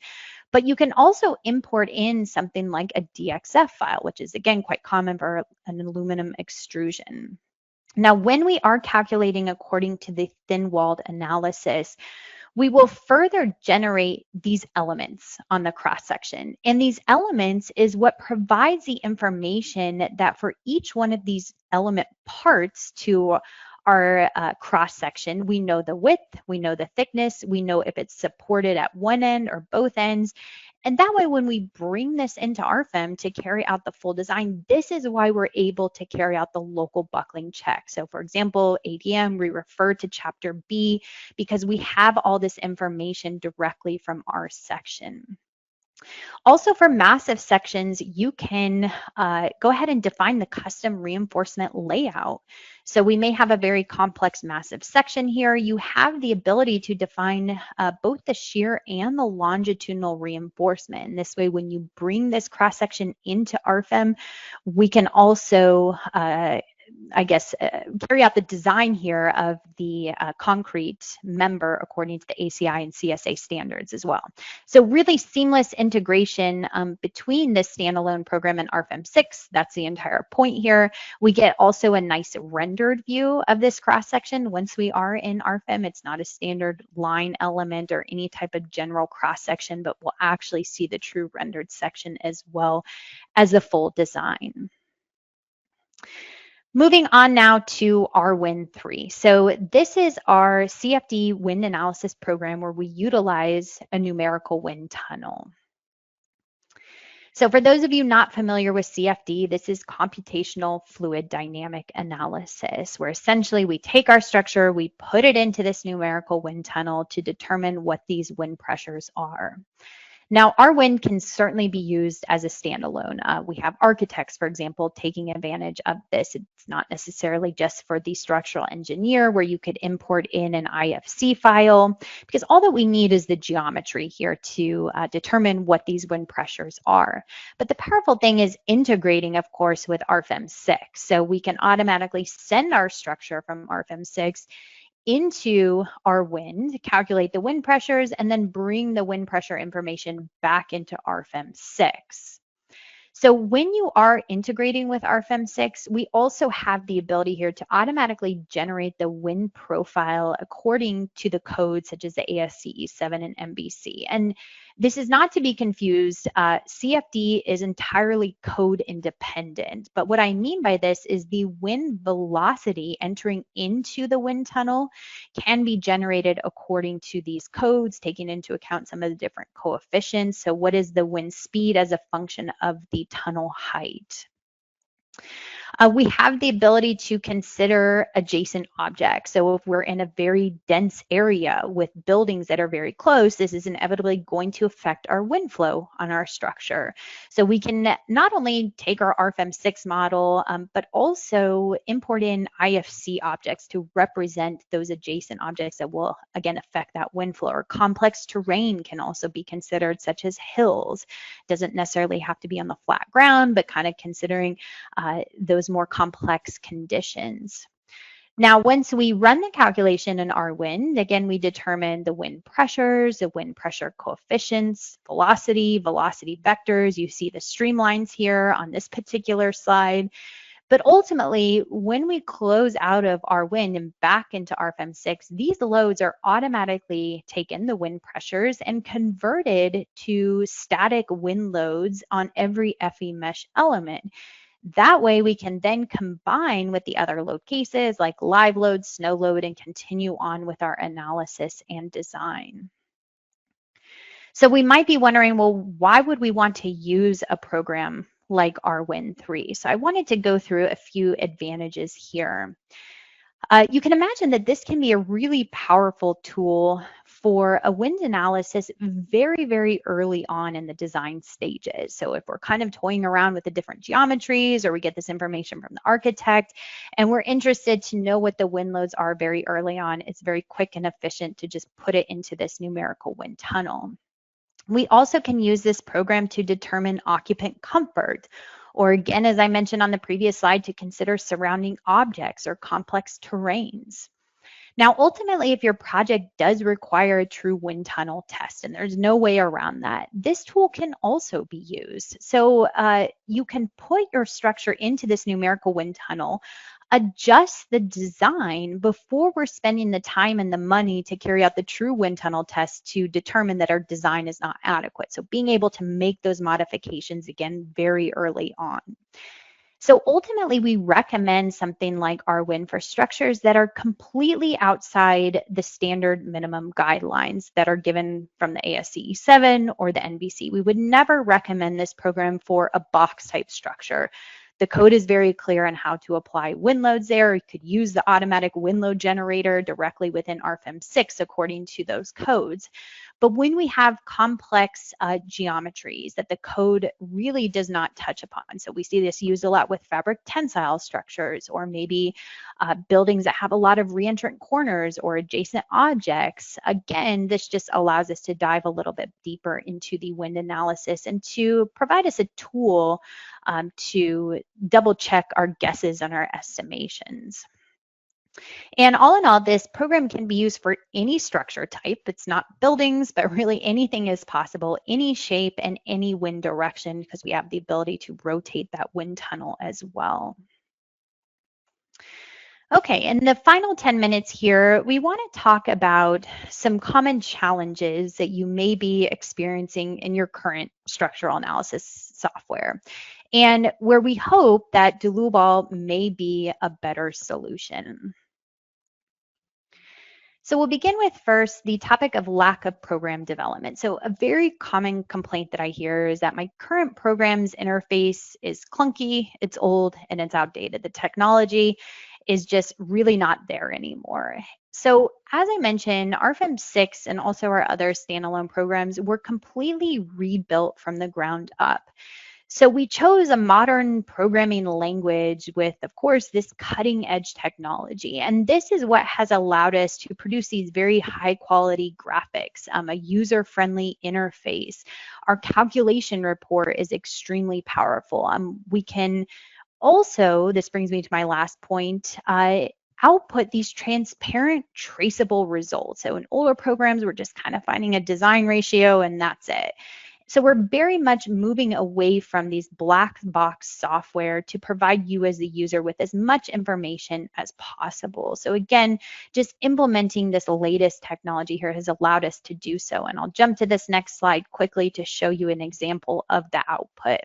But you can also import in something like a DXF file, which is again quite common for an aluminum extrusion. Now, when we are calculating according to the thin-walled analysis, we will further generate these elements on the cross section. And these elements is what provides the information that for each one of these element parts to our cross section, we know the width, we know the thickness, we know if it's supported at one end or both ends. And that way, when we bring this into RFEM to carry out the full design, this is why we're able to carry out the local buckling check. So for example, ADM, we refer to chapter B because we have all this information directly from our section. Also for massive sections, you can go ahead and define the custom reinforcement layout. So we may have a very complex massive section here. You have the ability to define both the shear and the longitudinal reinforcement. And this way, when you bring this cross section into RFEM, we can also carry out the design here of the concrete member according to the ACI and CSA standards as well. So really seamless integration between this standalone program and RFEM 6. That's the entire point here. We get also a nice rendered view of this cross-section once we are in RFEM. It's not a standard line element or any type of general cross-section, but we'll actually see the true rendered section as well as the full design. Moving on now to our RWIND 3. So this is our CFD wind analysis program where we utilize a numerical wind tunnel. So for those of you not familiar with CFD, this is computational fluid dynamic analysis, where essentially we take our structure, we put it into this numerical wind tunnel to determine what these wind pressures are. Now, RWIND can certainly be used as a standalone. We have architects, for example, taking advantage of this. It's not necessarily just for the structural engineer where you could import in an IFC file, because all that we need is the geometry here to determine what these wind pressures are. But the powerful thing is integrating, of course, with RFEM 6. So we can automatically send our structure from RFEM 6 into our wind, calculate the wind pressures, and then bring the wind pressure information back into RFEM 6. So when you are integrating with RFEM 6, we also have the ability here to automatically generate the wind profile according to the codes such as the ASCE 7 and MBC. And this is not to be confused. CFD is entirely code independent. But what I mean by this is the wind velocity entering into the wind tunnel can be generated according to these codes, taking into account some of the different coefficients. So what is the wind speed as a function of the tunnel height? We have the ability to consider adjacent objects. So if we're in a very dense area with buildings that are very close, this is inevitably going to affect our wind flow on our structure. So we can not only take our RFEM 6 model, but also import in IFC objects to represent those adjacent objects that will, again, affect that wind flow. Or complex terrain can also be considered, such as hills. Doesn't necessarily have to be on the flat ground, but kind of considering those more complex conditions. Now, once we run the calculation in RWIND, again, we determine the wind pressures, the wind pressure coefficients, velocity vectors. You see the streamlines here on this particular slide. But ultimately, when we close out of RWIND and back into RFEM 6, these loads are automatically taken, the wind pressures, and converted to static wind loads on every FE mesh element. That way we can then combine with the other load cases like live load, snow load, and continue on with our analysis and design. So we might be wondering, well, why would we want to use a program like RWIND 3? So I wanted to go through a few advantages here. You can imagine that this can be a really powerful tool for a wind analysis very, very early on in the design stages. So if we're kind of toying around with the different geometries, or we get this information from the architect and we're interested to know what the wind loads are very early on, it's very quick and efficient to just put it into this numerical wind tunnel. We also can use this program to determine occupant comfort, or again, as I mentioned on the previous slide, to consider surrounding objects or complex terrains. Now, ultimately, if your project does require a true wind tunnel test, and there's no way around that, this tool can also be used. So you can put your structure into this numerical wind tunnel, adjust the design before we're spending the time and the money to carry out the true wind tunnel test to determine that our design is not adequate. So being able to make those modifications, again, very early on. So ultimately, we recommend something like RWIND for structures that are completely outside the standard minimum guidelines that are given from the ASCE 7 or the NBC. We would never recommend this program for a box type structure. The code is very clear on how to apply wind loads there. You could use the automatic wind load generator directly within RFEM 6 according to those codes. But when we have complex geometries that the code really does not touch upon, so we see this used a lot with fabric tensile structures, or maybe buildings that have a lot of reentrant corners or adjacent objects. Again, this just allows us to dive a little bit deeper into the wind analysis and to provide us a tool to double check our guesses and our estimations. And all in all, this program can be used for any structure type. It's not buildings, but really anything is possible, any shape and any wind direction, because we have the ability to rotate that wind tunnel as well. Okay, in the final 10 minutes here, we want to talk about some common challenges that you may be experiencing in your current structural analysis software, and where we hope that Dlubal may be a better solution. So we'll begin with first the topic of lack of program development. So a very common complaint that I hear is that my current program's interface is clunky, it's old, and it's outdated. The technology is just really not there anymore. So as I mentioned, RFEM 6 and also our other standalone programs were completely rebuilt from the ground up. So we chose a modern programming language with, of course, this cutting edge technology. And this is what has allowed us to produce these very high quality graphics, a user-friendly interface. Our calculation report is extremely powerful. We can also, this brings me to my last point, output these transparent, traceable results. So in older programs, we're just kind of finding a design ratio and that's it. So we're very much moving away from these black box software to provide you as the user with as much information as possible. So again, just implementing this latest technology here has allowed us to do so. And I'll jump to this next slide quickly to show you an example of the output.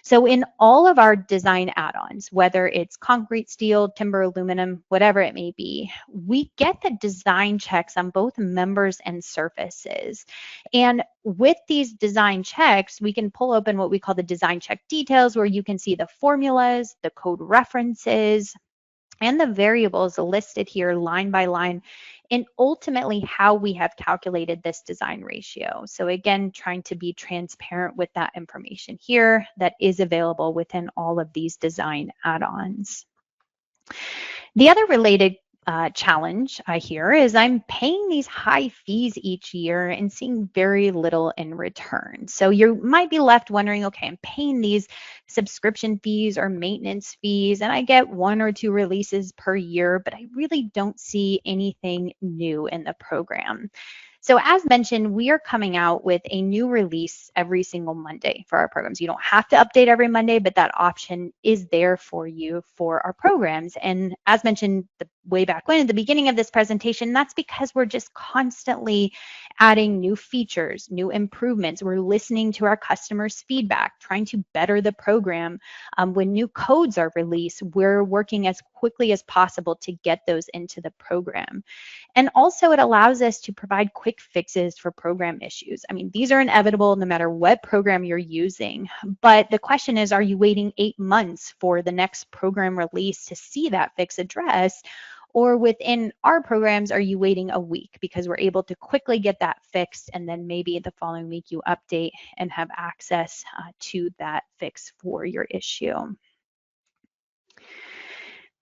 So in all of our design add-ons, whether it's concrete, steel, timber, aluminum, whatever it may be, we get the design checks on both members and surfaces. And with these design checks, we can pull open what we call the design check details, where you can see the formulas, the code references, and the variables listed here line by line, and ultimately how we have calculated this design ratio. So again, trying to be transparent with that information here that is available within all of these design add-ons. The other related challenge I hear is I'm paying these high fees each year and seeing very little in return. So you might be left wondering, okay, I'm paying these subscription fees or maintenance fees, and I get 1 or 2 releases per year, but I really don't see anything new in the program. So as mentioned, we are coming out with a new release every single Monday for our programs. You don't have to update every Monday, but that option is there for you for our programs. And as mentioned way back when at the beginning of this presentation, that's because we're just constantly adding new features, new improvements. We're listening to our customers' feedback, trying to better the program. When new codes are released, we're working as quickly as possible to get those into the program. And also it allows us to provide quick fixes for program issues. I mean, these are inevitable no matter what program you're using, but the question is, are you waiting 8 months for the next program release to see that fix addressed? Or within our programs, are you waiting a week because we're able to quickly get that fixed, and then maybe the following week you update and have access to that fix for your issue?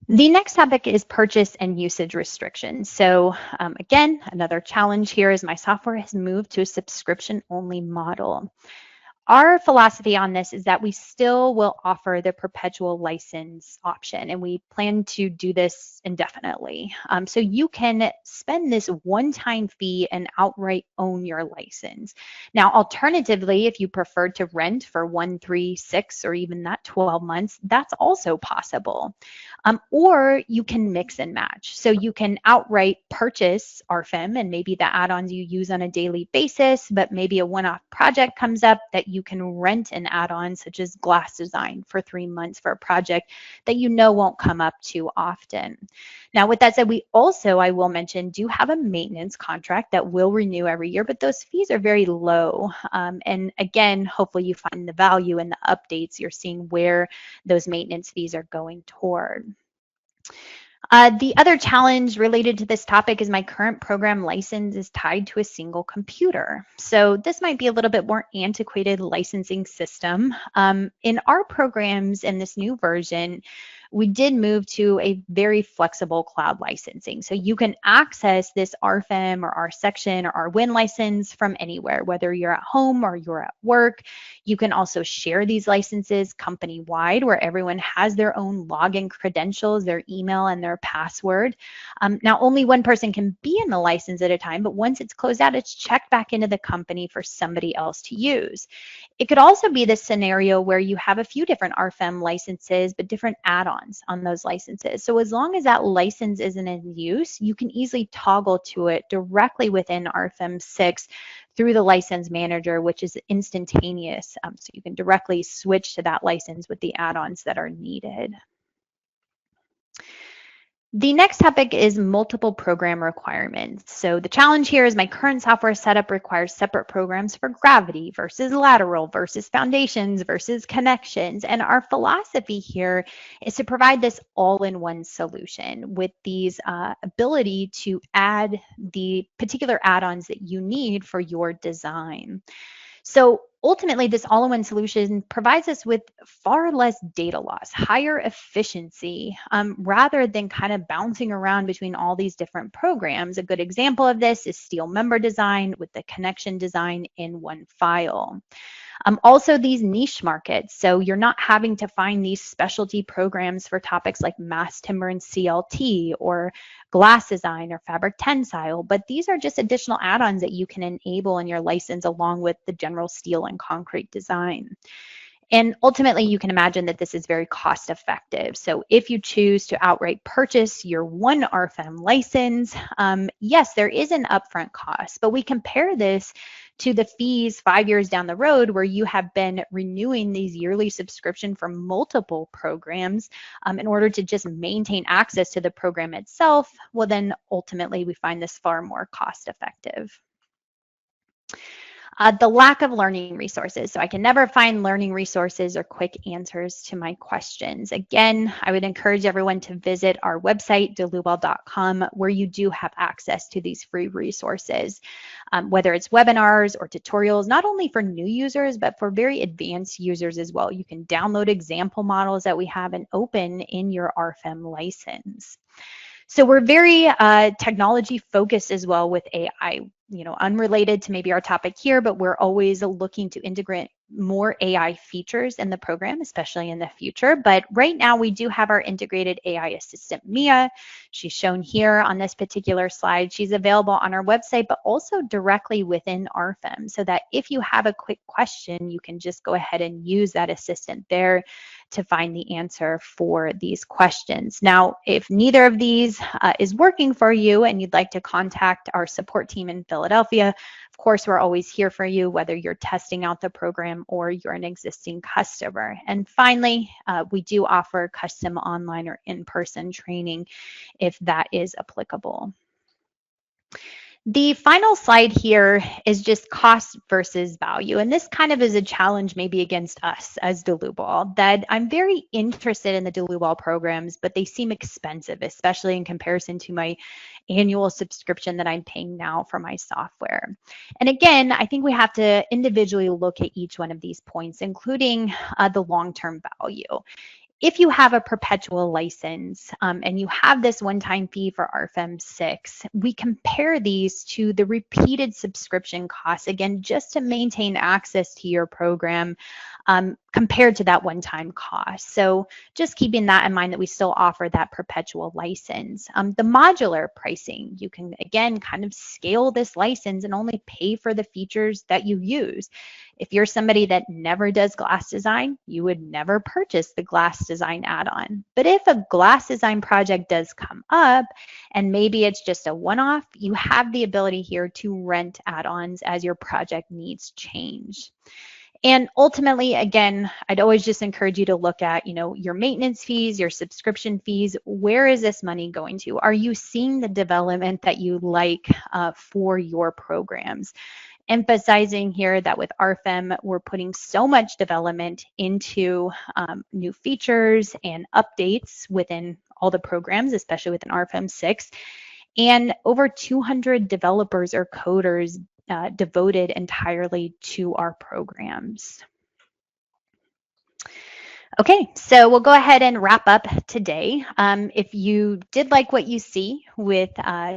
The next topic is purchase and usage restrictions. So again, another challenge here is my software has moved to a subscription-only model. Our philosophy on this is that we still will offer the perpetual license option, and we plan to do this indefinitely. So you can spend this one-time fee and outright own your license. Now, alternatively, if you prefer to rent for 1, 3, 6, or even that 12 months, that's also possible. Or you can mix and match. So you can outright purchase RFEM and maybe the add-ons you use on a daily basis, but maybe a one-off project comes up that you can rent an add-on such as glass design for 3 months for a project that you know won't come up too often. Now, with that said, we also, I will mention, do have a maintenance contract that will renew every year, but those fees are very low. And again, hopefully you find the value in the updates. You're seeing where those maintenance fees are going toward. The other challenge related to this topic is my current program license is tied to a single computer. So this might be a little bit more antiquated licensing system. In our programs in this new version, we did move to a very flexible cloud licensing. So you can access this RFEM or RSECTION or RWIND license from anywhere, whether you're at home or you're at work. You can also share these licenses company-wide where everyone has their own login credentials, their email and their password. Now, only one person can be in the license at a time, but once it's closed out, it's checked back into the company for somebody else to use. It could also be the scenario where you have a few different RFEM licenses, but different add-ons on those licenses. So as long as that license isn't in use, you can easily toggle to it directly within RFEM 6 through the license manager, which is instantaneous. So you can directly switch to that license with the add-ons that are needed. The next topic is multiple program requirements. So the challenge here is my current software setup requires separate programs for gravity versus lateral versus foundations versus connections. And our philosophy here is to provide this all-in-one solution with these ability to add the particular add-ons that you need for your design. So ultimately, this all-in-one solution provides us with far less data loss, higher efficiency, rather than kind of bouncing around between all these different programs. A good example of this is steel member design with the connection design in one file. Also these niche markets. So you're not having to find these specialty programs for topics like mass timber and CLT or glass design or fabric tensile, but these are just additional add-ons that you can enable in your license along with the general steel and concrete design. And ultimately, you can imagine that this is very cost effective. So if you choose to outright purchase your one RFEM license, yes, there is an upfront cost, but we compare this to the fees 5 years down the road where you have been renewing these yearly subscription for multiple programs in order to just maintain access to the program itself. Well, then ultimately we find this far more cost effective. The lack of learning resources. So I can never find learning resources or quick answers to my questions. Again, I would encourage everyone to visit our website, dlubal.com, where you do have access to these free resources, whether it's webinars or tutorials, not only for new users, but for very advanced users as well. You can download example models that we have and open in your RFEM license. So we're very technology focused as well with AI, unrelated to maybe our topic here, but we're always looking to integrate more AI features in the program, especially in the future. But right now we do have our integrated AI assistant, Mia. She's shown here on this particular slide. She's available on our website, but also directly within RFEM, so that if you have a quick question, you can just go ahead and use that assistant there to find the answer for these questions. Now, if neither of these is working for you and you'd like to contact our support team in Philadelphia, of course, we're always here for you, whether you're testing out the program or you're an existing customer. And finally, we do offer custom online or in-person training if that is applicable. The final slide here is just cost versus value. And this kind of is a challenge maybe against us as Dlubal, that I'm very interested in the Dlubal programs, but they seem expensive, especially in comparison to my annual subscription that I'm paying now for my software. And again, I think we have to individually look at each one of these points, including the long-term value. If you have a perpetual license and you have this one-time fee for RFEM 6, we compare these to the repeated subscription costs, again, just to maintain access to your program compared to that one-time cost. So just keeping that in mind that we still offer that perpetual license. The modular pricing, you can, again, kind of scale this license and only pay for the features that you use. If you're somebody that never does glass design, you would never purchase the glass design add-on. But if a glass design project does come up, and maybe it's just a one-off, you have the ability here to rent add-ons as your project needs change. And ultimately, again, I'd always just encourage you to look at, your maintenance fees, your subscription fees. Where is this money going to? Are you seeing the development that you like for your programs? Emphasizing here that with RFEM, we're putting so much development into new features and updates within all the programs, especially within RFEM 6. And over 200 developers or coders devoted entirely to our programs. Okay, so we'll go ahead and wrap up today. If you did like what you see with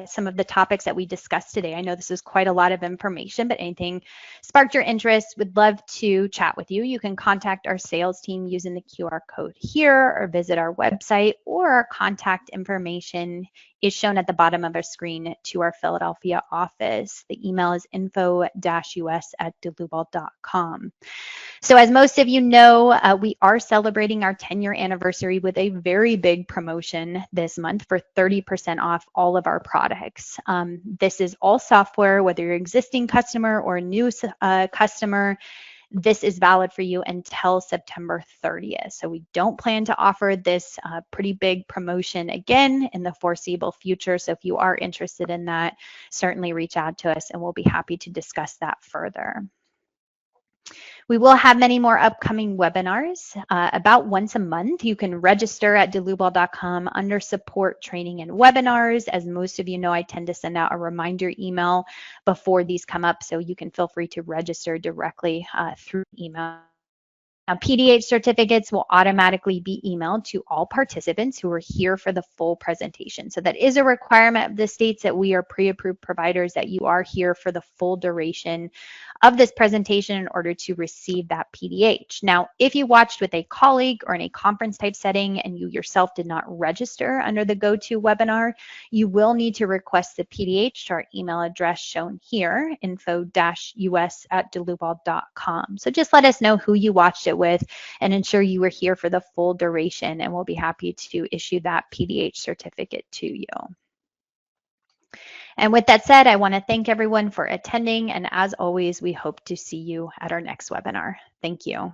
some of the topics that we discussed today, I know this is quite a lot of information, but anything sparked your interest, would love to chat with you. You can contact our sales team using the QR code here or visit our website, or our contact information is shown at the bottom of our screen to our Philadelphia office. The email is info-us@dlubal.com. So as most of you know, we are celebrating our 10-year anniversary with a very big promotion this month for 30% off all of our products. This is all software, whether you're an existing customer or a new customer. This is valid for you until September 30th. So we don't plan to offer this pretty big promotion again in the foreseeable future. So if you are interested in that, certainly reach out to us and we'll be happy to discuss that further. We will have many more upcoming webinars, about once a month. You can register at dlubal.com under support, training, and webinars. As most of you know, I tend to send out a reminder email before these come up, so you can feel free to register directly through email. Now, PDH certificates will automatically be emailed to all participants who are here for the full presentation. So that is a requirement of the states that we are pre-approved providers, that you are here for the full duration of this presentation in order to receive that PDH. Now, if you watched with a colleague or in a conference type setting and you yourself did not register under the go-to webinar, you will need to request the PDH to our email address shown here, info-us@dlubal.com. So just let us know who you watched it with and ensure you were here for the full duration, and we'll be happy to issue that PDH certificate to you. And with that said, I want to thank everyone for attending, and as always, we hope to see you at our next webinar. Thank you.